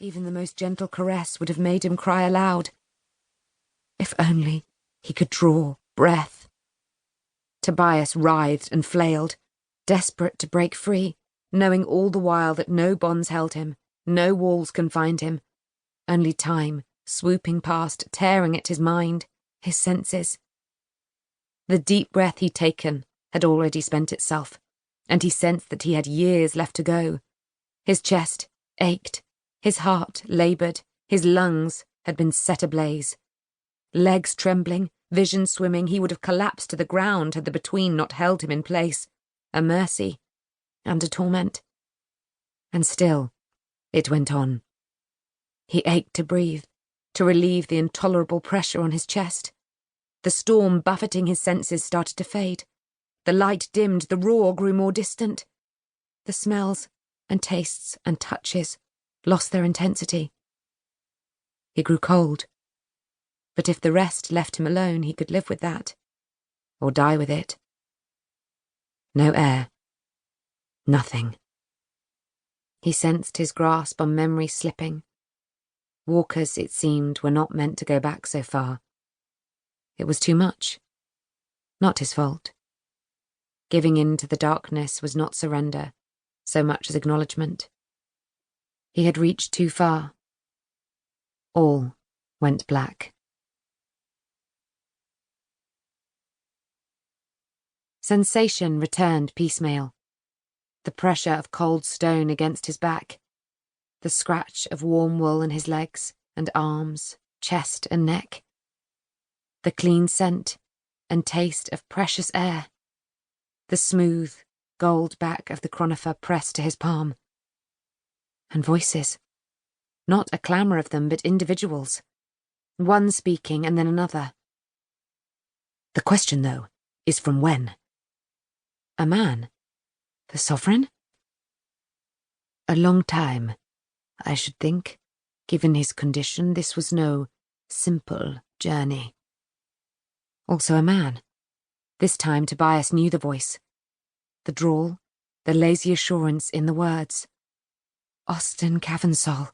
Even the most gentle caress would have made him cry aloud. If only he could draw breath. Tobias writhed and flailed, desperate to break free, knowing all the while that no bonds held him, no walls confined him, only time swooping past, tearing at his mind, his senses. The deep breath he'd taken had already spent itself, and he sensed that he had years left to go. His chest ached, his heart laboured, his lungs had been set ablaze. Legs trembling, vision swimming, he would have collapsed to the ground had the between not held him in place, a mercy and a torment. And still, it went on. He ached to breathe, to relieve the intolerable pressure on his chest. The storm buffeting his senses started to fade. The light dimmed, the roar grew more distant. The smells and tastes and touches lost their intensity. He grew cold. But if the rest left him alone, he could live with that, or die with it. No air. Nothing. He sensed his grasp on memory slipping. Walkers, it seemed, were not meant to go back so far. It was too much. Not his fault. Giving in to the darkness was not surrender, so much as acknowledgement. He had reached too far. All went black. Sensation returned piecemeal. The pressure of cold stone against his back, the scratch of warm wool in his legs and arms, chest and neck, the clean scent and taste of precious air, the smooth gold back of the conifer pressed to his palm. And voices. Not a clamour of them, but individuals. One speaking and then another. The question, though, is from when? A man? The sovereign? A long time, I should think. Given his condition, this was no simple journey. Also a man. This time Tobias knew the voice. The drawl, the lazy assurance in the words. Austin Cavansol.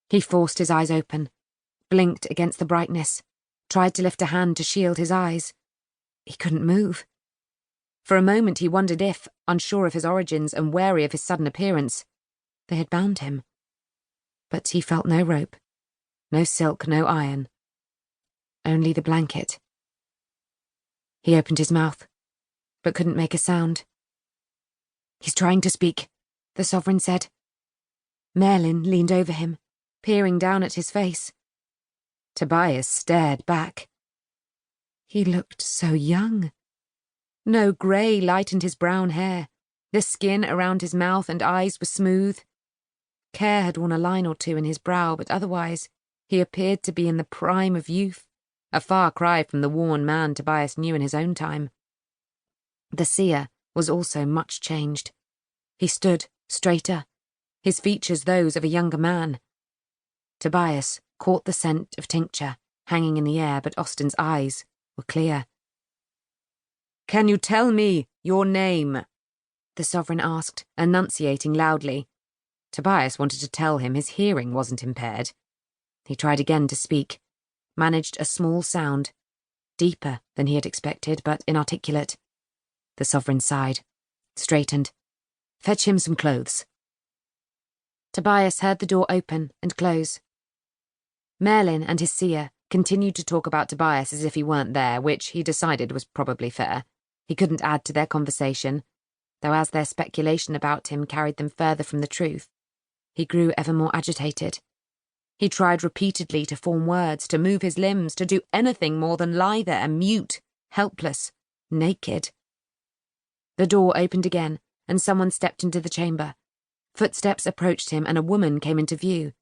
He forced his eyes open, blinked against the brightness, tried to lift a hand to shield his eyes. He couldn't move. For a moment he wondered if, unsure of his origins and wary of his sudden appearance, they had bound him. But he felt no rope, no silk, no iron. Only the blanket. He opened his mouth, but couldn't make a sound. He's trying to speak, the sovereign said. Mearlan leaned over him, peering down at his face. Tobias stared back. He looked so young. No grey lightened his brown hair. The skin around his mouth and eyes was smooth. Care had worn a line or two in his brow, but otherwise he appeared to be in the prime of youth, a far cry from the worn man Tobias knew in his own time. The seer was also much changed. He stood straighter, his features those of a younger man. Tobias caught the scent of tincture hanging in the air, but Austin's eyes were clear. Can you tell me your name? The sovereign asked, enunciating loudly. Tobias wanted to tell him his hearing wasn't impaired. He tried again to speak, managed a small sound, deeper than he had expected, but inarticulate. The sovereign sighed, straightened. Fetch him some clothes. Tobias heard the door open and close. Mearlan and his seer continued to talk about Tobias as if he weren't there, which he decided was probably fair. He couldn't add to their conversation, though as their speculation about him carried them further from the truth, he grew ever more agitated. He tried repeatedly to form words, to move his limbs, to do anything more than lie there, mute, helpless, naked. The door opened again, and someone stepped into the chamber. Footsteps approached him, and a woman came into view.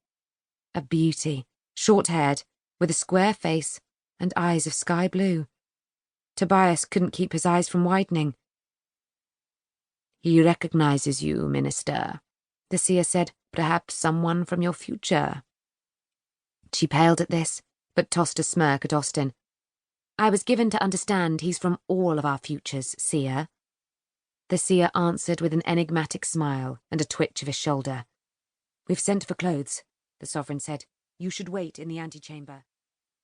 A beauty, short-haired, with a square face and eyes of sky blue. Tobias couldn't keep his eyes from widening. He recognizes you, Minister, the seer said. Perhaps someone from your future. She paled at this, but tossed a smirk at Austin. I was given to understand he's from all of our futures, seer. The seer answered with an enigmatic smile and a twitch of his shoulder. We've sent for clothes. the Sovereign said. You should wait in the antechamber.